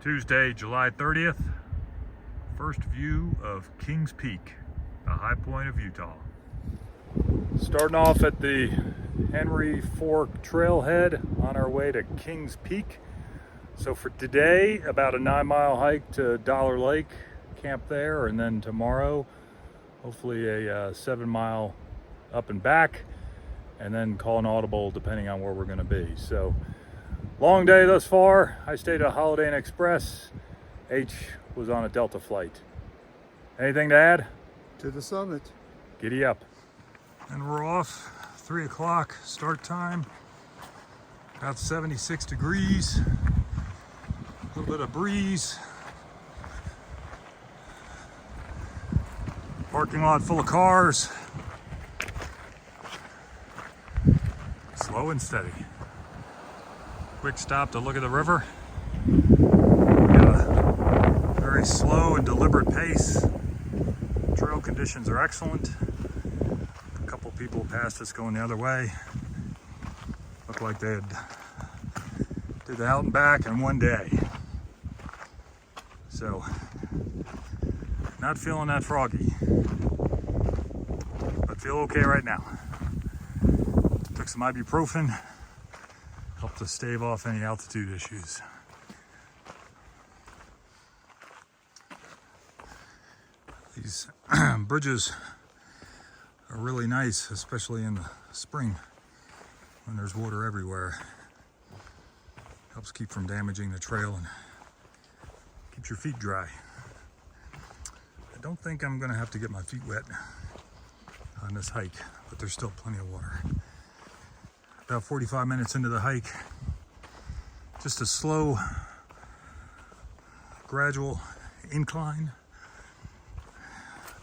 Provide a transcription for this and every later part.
Tuesday, July 30th, first view of Kings Peak, a high point of Utah. Starting off at the Henry Fork Trailhead on our way to Kings Peak. So for today, about a 9-mile hike to Dollar Lake, camp there, and then tomorrow, hopefully a 7-mile up and back, and then call an audible depending on where we're gonna be. So long day thus far. I stayed at Holiday Inn Express. H was on a Delta flight. Anything to add? To the summit. Giddy up. And we're off, 3 o'clock start time. About 76 degrees. A little bit of breeze. Parking lot full of cars. Slow and steady. Quick stop to look at the river. Got a very slow and deliberate pace. Trail conditions are excellent. A couple people passed us going the other way. Looked like they had did the out and back in one day. So, not feeling that froggy, but feel okay right now. Took some ibuprofen. Help to stave off any altitude issues. These bridges are really nice, especially in the spring when there's water everywhere. Helps keep from damaging the trail and keeps your feet dry. I don't think I'm gonna have to get my feet wet on this hike, but there's still plenty of water. About 45 minutes into the hike, just a slow, gradual incline.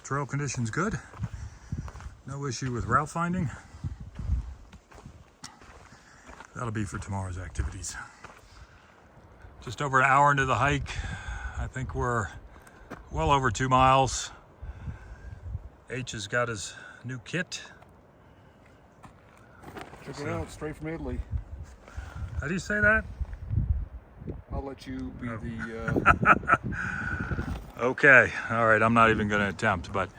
Trail conditions good. No issue with route finding. That'll be for tomorrow's activities. Just over an hour into the hike. I think we're well over 2 miles. H has got his new kit. Check it out, straight from Italy. How do you say that? I'll let you be Okay, all right, I'm not even gonna attempt, but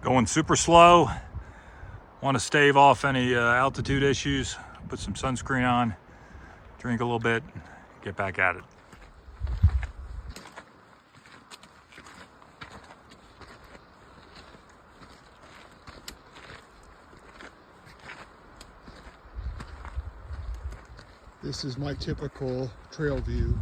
going super slow. Want to stave off any altitude issues, put some sunscreen on, drink a little bit, get back at it. This is my typical trail view.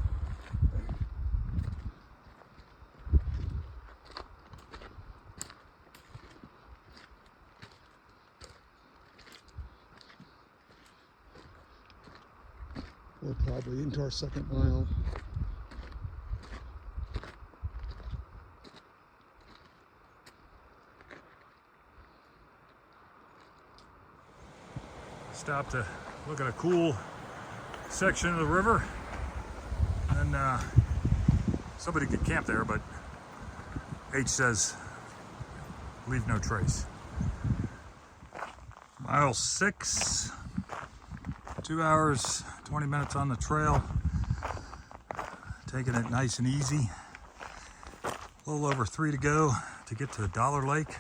We're probably into our 2nd mile. Stop to look at a cool section of the river, and somebody could camp there, but H says leave no trace. Mile 6, 2 hours 20 minutes on the trail, taking it nice and easy. A little over 3 to go to get to Dollar Lake.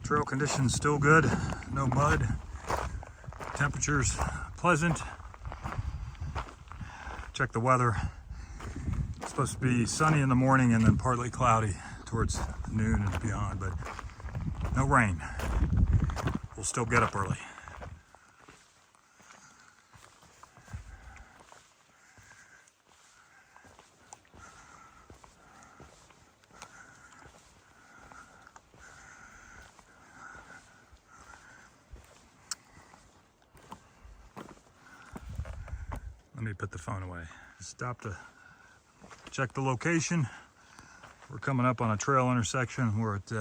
Trail conditions still good, no mud. Temperatures pleasant. Check the weather. It's supposed to be sunny in the morning and then partly cloudy towards noon and beyond, but no rain. We'll still get up early. Let me put the phone away. Stop to check the location. We're coming up on a trail intersection. We're at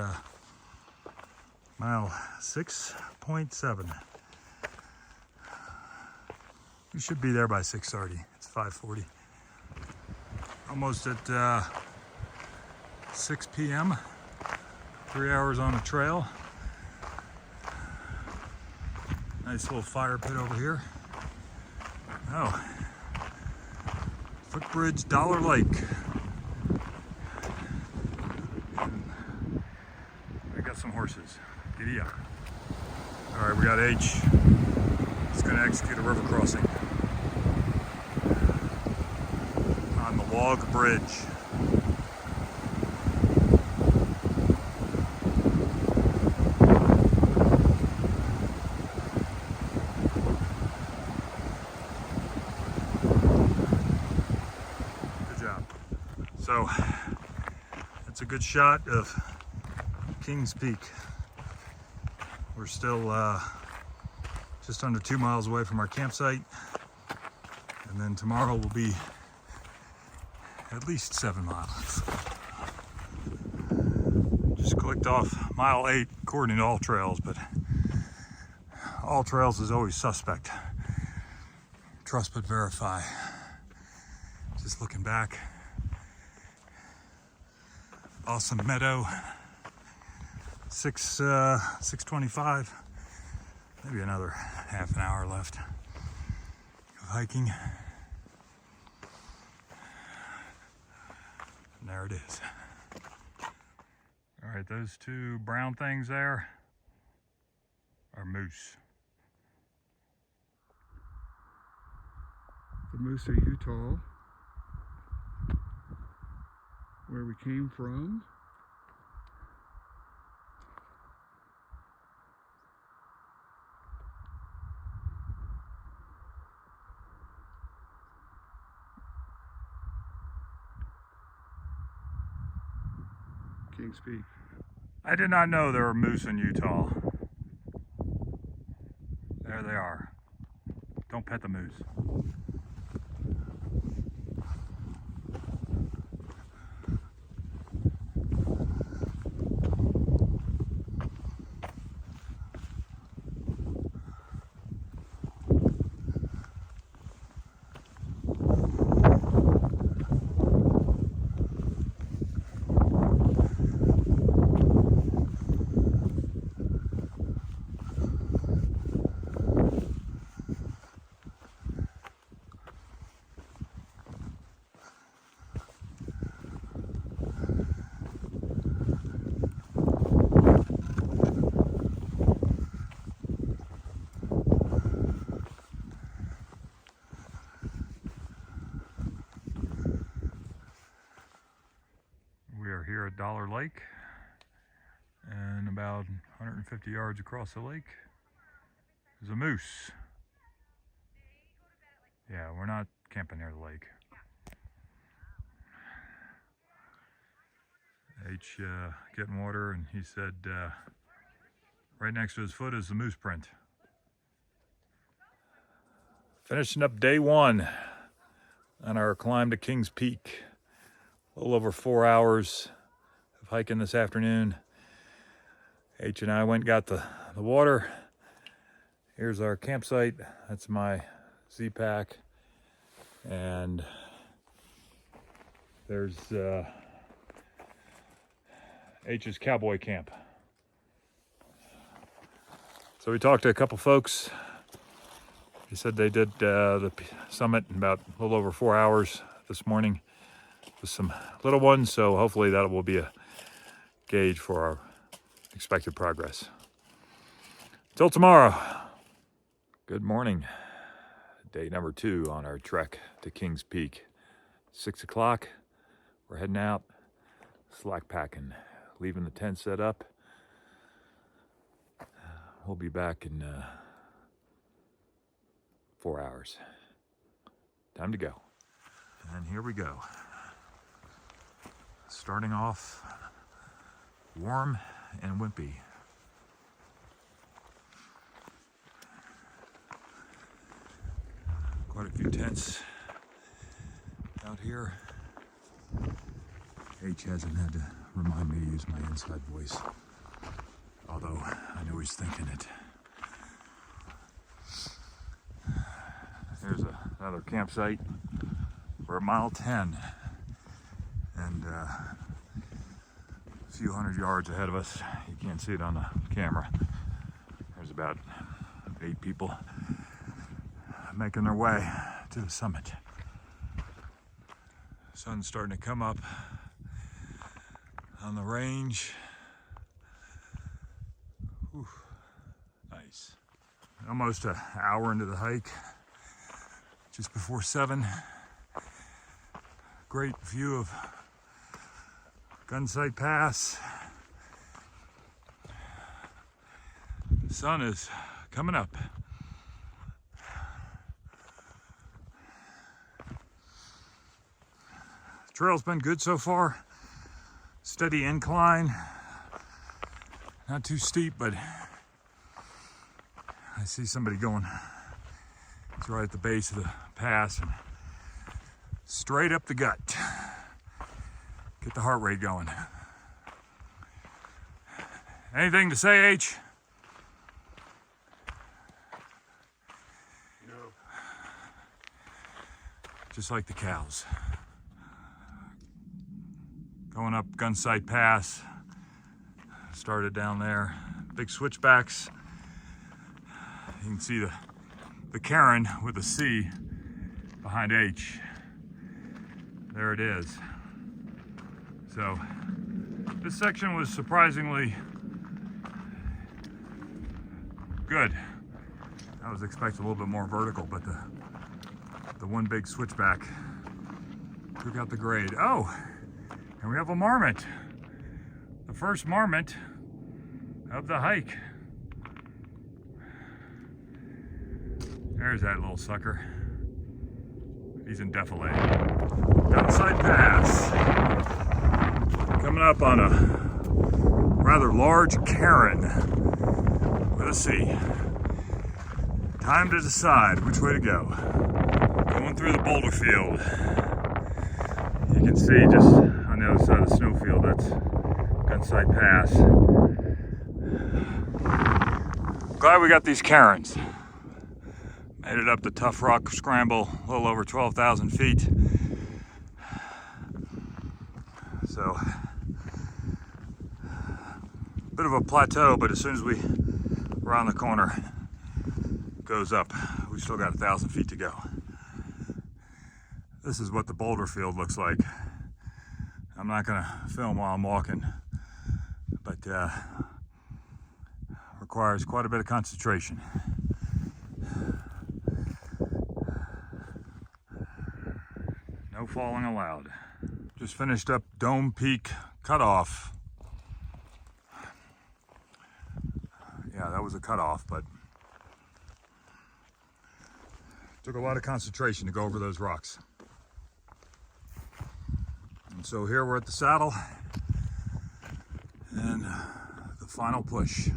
mile 6.7. We should be there by 6:30. It's 5:40. Almost at 6 p.m. 3 hours on the trail. Nice little fire pit over here. Oh, Footbridge Dollar Lake. I got some horses. Giddy up. All right, we got H. He's going to execute a river crossing on the log bridge. So that's a good shot of Kings Peak. We're still just under 2 miles away from our campsite, and then tomorrow will be at least 7 miles. Just clicked off mile 8 according to All Trails, but All Trails is always suspect. Trust but verify. Just looking back. Awesome meadow, 6:25, maybe another half an hour left of hiking. And there it is. All right, those two brown things there are moose. The Moose of Utah, where we came from. Kings Peak. I did not know there were moose in Utah. There they are. Don't pet the moose. Here at Dollar Lake, and about 150 yards across the lake is a moose. Yeah, we're not camping near the lake. H getting water, and he said right next to his foot is the moose print. Finishing up day 1 on our climb to Kings Peak. A little over 4 hours of hiking this afternoon. H and I went and got the water. Here's our campsite. That's my Z-Pack. And there's H's cowboy camp. So we talked to a couple folks. He said they did the summit in about a little over 4 hours this morning with some little ones, so hopefully that will be a gauge for our expected progress. Till tomorrow. Good morning. Day number 2 on our trek to Kings Peak. 6 o'clock. We're heading out, slack packing, leaving the tent set up. We'll be back in 4 hours. Time to go. And here we go. Starting off warm and wimpy. Quite a few tents out here. H hasn't had to remind me to use my inside voice, although I know he's thinking it. Here's another campsite. We're at mile 10, and a few hundred yards ahead of us. You can't see it on the camera. There's about 8 people making their way to the summit. Sun's starting to come up on the range. Whew, nice. Almost an hour into the hike, just before 7. Great view of Gunsight Pass. The sun is coming up. The trail's been good so far. Steady incline. Not too steep, but I see somebody going. It's right at the base of the pass and straight up the gut. Get the heart rate going. Anything to say, H? No. Just like the cows. Going up Gunsight Pass. Started down there. Big switchbacks. You can see the cairn with a C behind H. There it is. So this section was surprisingly good. I was expecting a little bit more vertical, but the one big switchback took out the grade. Oh, and we have a marmot. The first marmot of the hike. There's that little sucker. He's in defilade. Gunsight Pass. Coming up on a rather large cairn with a C. Time to decide which way to go. Going through the boulder field. You can see just on the other side of the snowfield, that's Gunsight Pass. Glad we got these cairns. Made it up the tough rock scramble, a little over 12,000 feet. So, bit of a plateau, but as soon as we round the corner, it goes up. We still got 1,000 feet to go. This is what the boulder field looks like. I'm not gonna film while I'm walking, but requires quite a bit of concentration. No falling allowed. Just finished up Dome Peak cutoff. Yeah, that was a cutoff, but took a lot of concentration to go over those rocks. And so here we're at the saddle and the final push.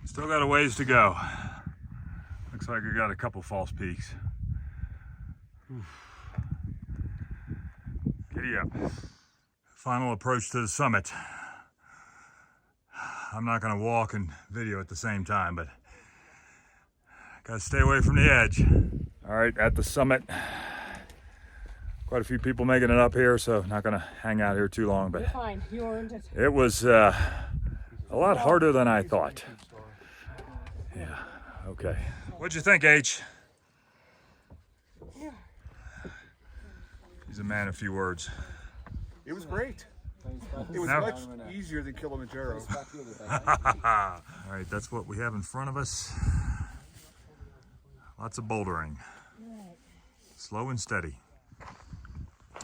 Still got a ways to go. Looks like we got a couple false peaks. Oof. Giddy up. Final approach to the summit. I'm not gonna walk and video at the same time, but gotta stay away from the edge. All right, at the summit. Quite a few people making it up here, so not gonna hang out here too long, but you're fine. You earned it. It was a lot harder than I thought. Yeah, okay. What'd you think, H? He's a man of few words. It was great. It was Now- much easier than Kilimanjaro. All right, that's what we have in front of us. Lots of bouldering. Slow and steady.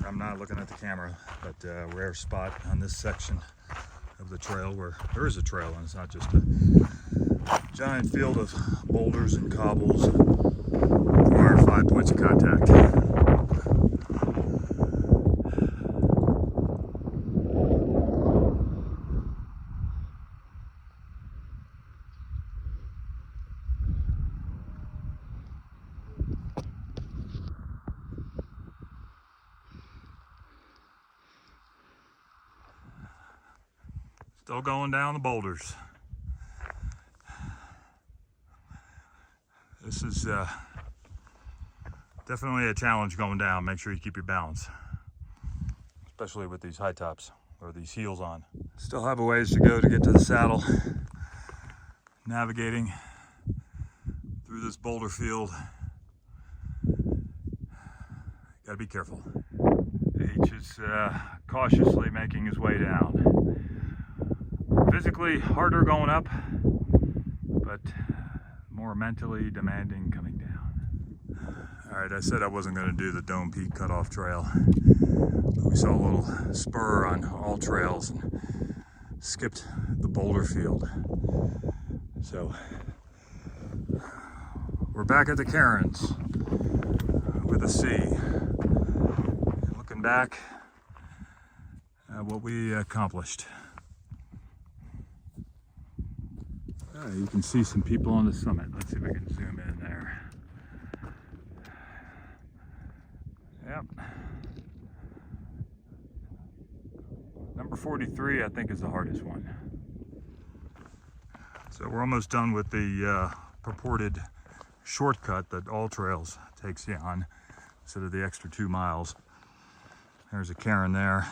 I'm not looking at the camera, but a rare spot on this section of the trail where there is a trail and it's not just a giant field of boulders and cobbles. Require 5 points of contact. Still going down the boulders. This is definitely a challenge going down. Make sure you keep your balance, especially with these high tops or these heels on. Still have a ways to go to get to the saddle. navigating through this boulder field. Gotta be careful. H is cautiously making his way down. Physically harder going up, but more mentally demanding coming down. All right, I said I wasn't going to do the Dome Peak Cutoff Trail. We saw a little spur on all trails and skipped the boulder field. So we're back at the Cairns with a C. And looking back at what we accomplished. You can see some people on the summit. Let's see if we can zoom in there. Yep. Number 43, I think, is the hardest one. So we're almost done with the purported shortcut that All Trails takes you on instead of the extra 2 miles. There's a cairn there,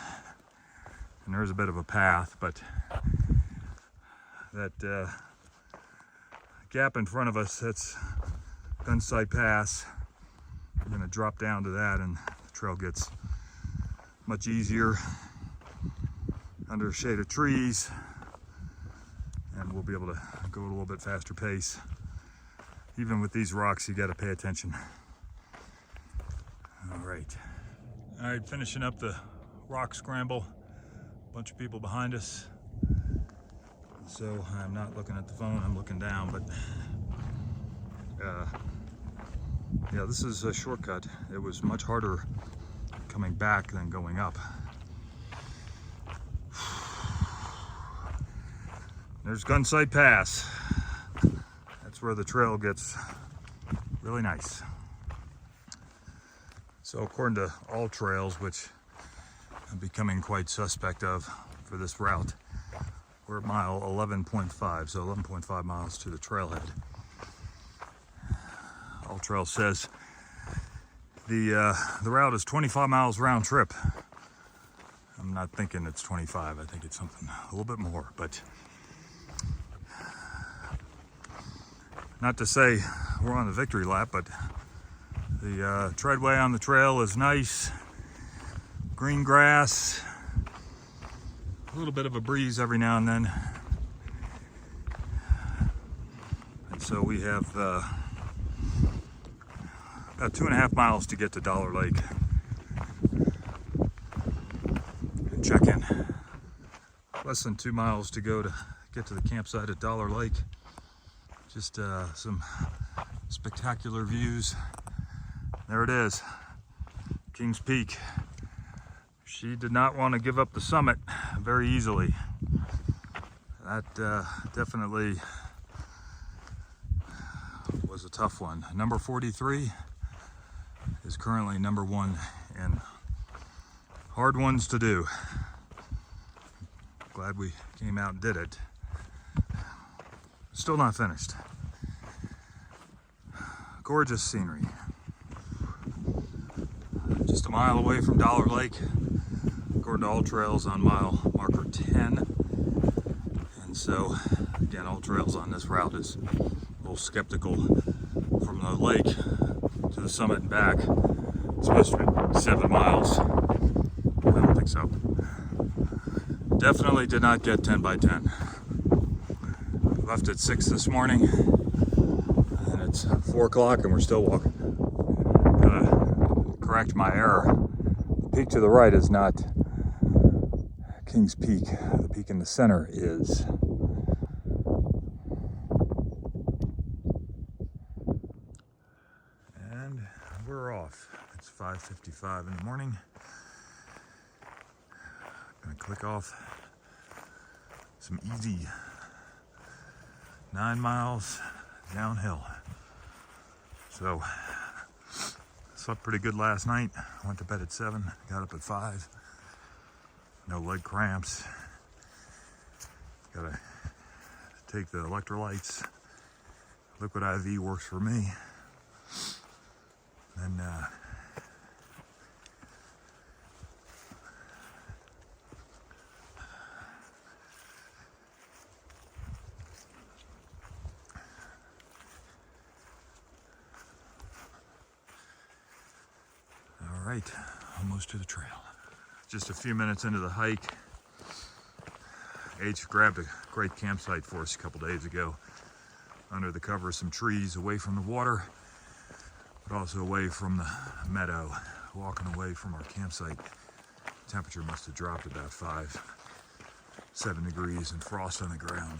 and there's a bit of a path, but that gap in front of us, that's Gunsight Pass. We're going to drop down to that, and the trail gets much easier under shade of trees, and we'll be able to go at a little bit faster pace. Even with these rocks, you got to pay attention. All right, finishing up the rock scramble. Bunch of people behind us. So I'm not looking at the phone, I'm looking down, but yeah, this is a shortcut. It was much harder coming back than going up. There's Gunsight Pass. That's where the trail gets really nice. So according to All Trails, which I'm becoming quite suspect of for this route, we're at mile 11.5, so 11.5 miles to the trailhead. All Trail says the route is 25 miles round trip. I'm not thinking it's 25. I think it's something a little bit more, but not to say we're on the victory lap, but the treadway on the trail is nice, green grass, a little bit of a breeze every now and then. And so we have about 2.5 miles to get to Dollar Lake. And check in. Less than 2 miles to go to get to the campsite at Dollar Lake. Just some spectacular views. There it is, Kings Peak. She did not want to give up the summit very easily. That definitely was a tough one. Number 43 is currently number 1 in hard ones to do. Glad we came out and did it. Still not finished. Gorgeous scenery. Just a mile away from Dollar Lake, according to All Trails, on mile marker 10. And so, again, All Trails on this route is a little skeptical. From the lake to the summit and back, it's supposed to be 7 miles. I don't think so. Definitely did not get 10 by 10. Left at 6 this morning, and it's 4 o'clock and we're still walking. Gotta correct my error. The peak to the right is not Kings Peak. The peak in the center is. And we're off. It's 5:55 in the morning. Gonna click off some easy 9 miles downhill. So, slept pretty good last night. Went to bed at 7, got up at 5. No leg cramps. Gotta take the electrolytes. Liquid IV works for me. And right, almost to the trail. Just a few minutes into the hike. H grabbed a great campsite for us a couple days ago under the cover of some trees, away from the water, but also away from the meadow. Walking away from our campsite, temperature must have dropped about 7 degrees and frost on the ground.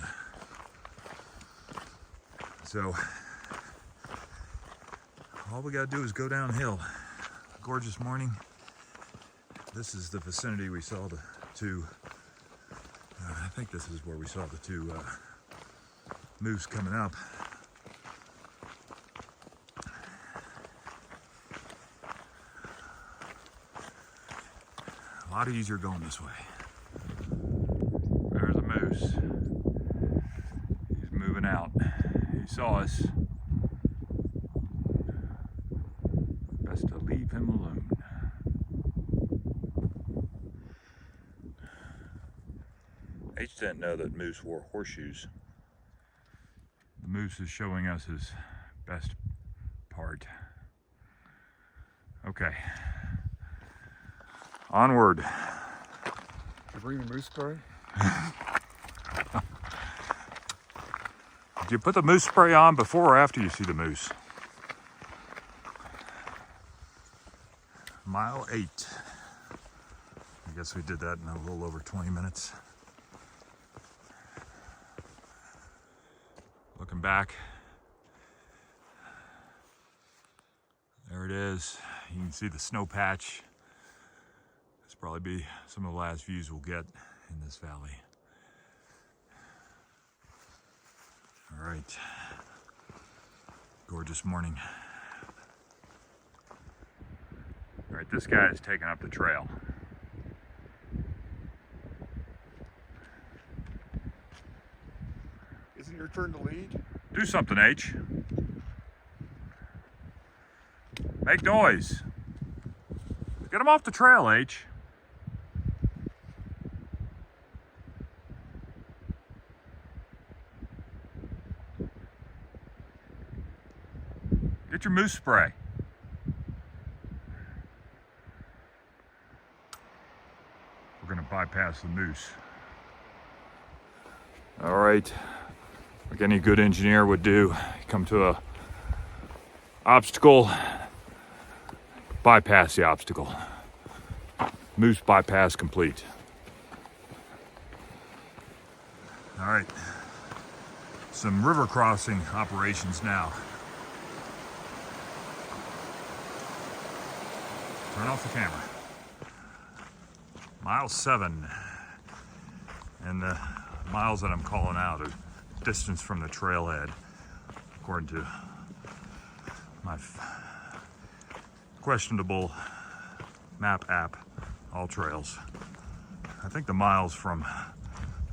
So all we gotta do is go downhill. Gorgeous morning. This is the vicinity we saw the two, I think this is where we saw the two moose coming up. A lot easier going this way. There's a moose. He's moving out. He saw us. Best to leave him alone. H didn't know that moose wore horseshoes. The moose is showing us his best part. Okay. Onward. Did you bring the moose spray? Did you put the moose spray on before or after you see the moose? Mile 8. I guess we did that in a little over 20 minutes. Looking back. There it is. You can see the snow patch. This will probably be some of the last views we'll get in this valley. All right. Gorgeous morning. All right, this guy is taking up the trail. Isn't it your turn to lead? Do something, H. Make noise. Get him off the trail, H. Get your moose spray. We're gonna bypass the moose. All right, like any good engineer would do, come to a obstacle, bypass the obstacle. Moose bypass complete. All right, some river crossing operations now. Turn off the camera. Mile 7, and the miles that I'm calling out are distance from the trailhead, according to my questionable map app, All Trails. I think the miles from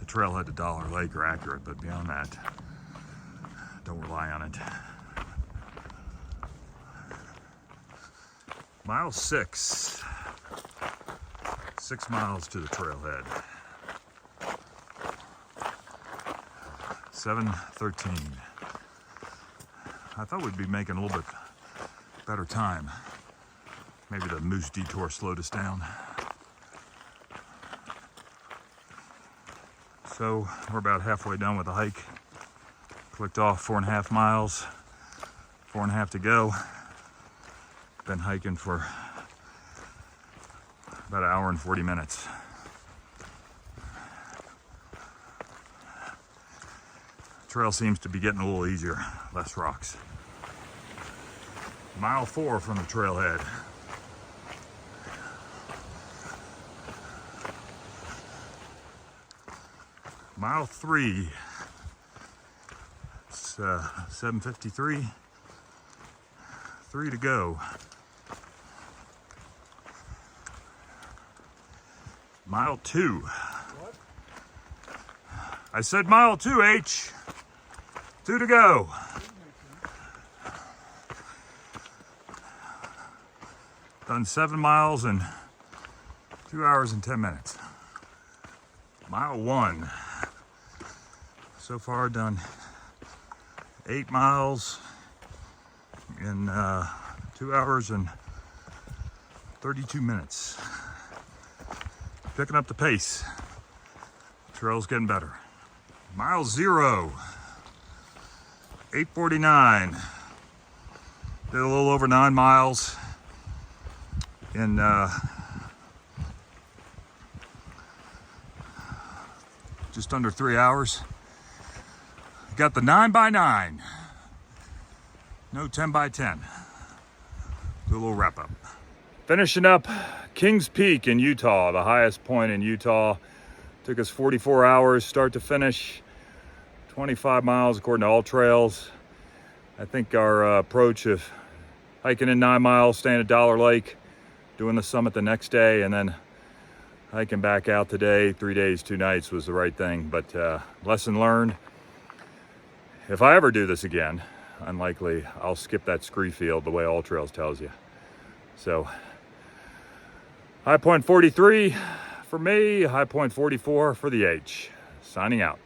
the trailhead to Dollar Lake are accurate, but beyond that, don't rely on it. Mile 6. 6 miles to the trailhead. 7:13. I thought we'd be making a little bit better time. Maybe the moose detour slowed us down. So we're about halfway done with the hike. Clicked off 4.5 miles, 4.5 to go. Been hiking for about 1 hour and 40 minutes. Trail seems to be getting a little easier, less rocks. Mile 4 from the trailhead. Mile 3. It's 7:53. 3 to go. Mile 2. What? I said mile 2, H. 2 to go. Done 7 miles in 2 hours and 10 minutes. Mile 1. So far done 8 miles in 2 hours and 32 minutes. Picking up the pace. Trail's getting better. Mile 0. 8:49. Did a little over 9 miles in just under 3 hours. Got the 9x9. No 10x10. Do a little wrap up. Finishing up Kings Peak in Utah, the highest point in Utah. Took us 44 hours start to finish. 25 miles according to All Trails. I think our approach of hiking in 9 miles, staying at Dollar Lake, doing the summit the next day, and then hiking back out today, 3 days, 2 nights was the right thing. But lesson learned. If I ever do this again, unlikely I'll skip that scree field the way All Trails tells you. So high point 43 for me, high point 44 for the H. Signing out.